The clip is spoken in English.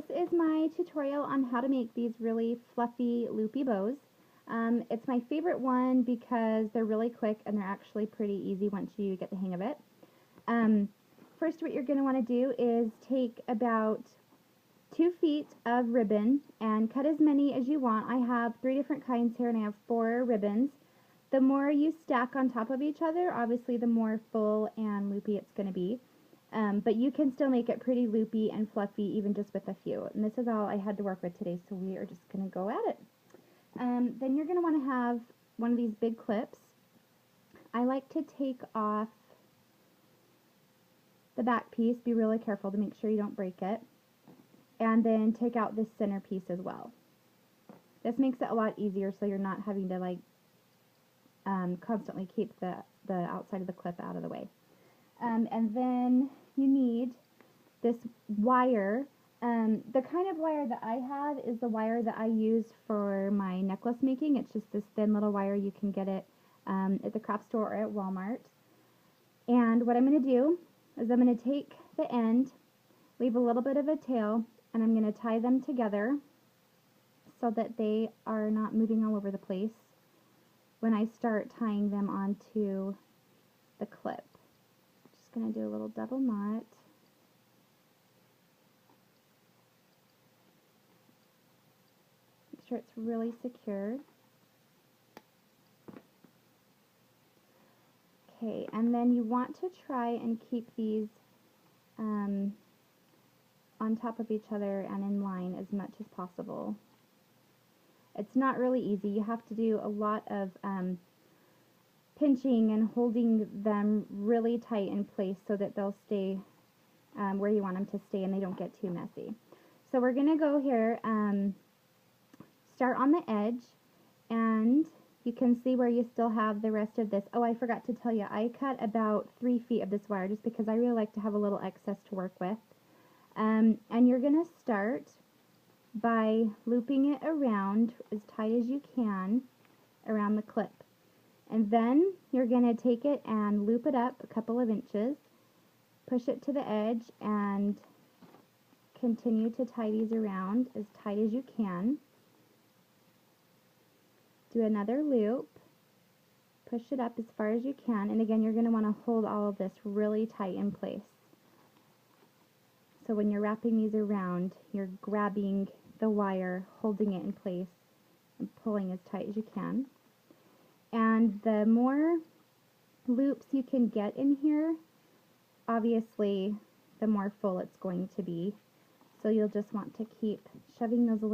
This is my tutorial on how to make these really fluffy loopy bows. It's my favorite one because they're really quick and they're actually pretty easy once you get the hang of it. First, what you're going to want to do is take about 2 feet of ribbon and cut as many as you want. I have 3 different kinds here and I have 4 ribbons. The more you stack on top of each other, obviously the more full and loopy it's going to be. But you can still make it pretty loopy and fluffy even just with a few. And this is all I had to work with today, so we are just going to go at it. Then you're going to want to have one of these big clips. I like to take off the back piece, be really careful to make sure you don't break it, and then take out this center piece as well. This makes it a lot easier so you're not having to like constantly keep the outside of the clip out of the way. And then you need this wire. The kind of wire that I have is the wire that I use for my necklace making. It's just this thin little wire. You can get it at the craft store or at Walmart. And what I'm going to do is I'm going to take the end, leave a little bit of a tail, and I'm going to tie them together so that they are not moving all over the place when I start tying them onto the clip. Just going to do a little double knot. Make sure it's really secure. Okay, and then you want to try and keep these on top of each other and in line as much as possible. It's not really easy. You have to do a lot of pinching and holding them really tight in place so that they'll stay where you want them to stay and they don't get too messy. So we're going to go here, start on the edge, and you can see where you still have the rest of this. Oh, I forgot to tell you, I cut about 3 feet of this wire just because I really like to have a little excess to work with. And you're going to start by looping it around as tight as you can around the clip. And then you're going to take it and loop it up a couple of inches, push it to the edge, and continue to tie these around as tight as you can. Do another loop, push it up as far as you can, and again you're going to want to hold all of this really tight in place. So when you're wrapping these around, you're grabbing the wire, holding it in place, and pulling as tight as you can. And the more loops you can get in here, obviously the more full it's going to be. So you'll just want to keep shoving those loops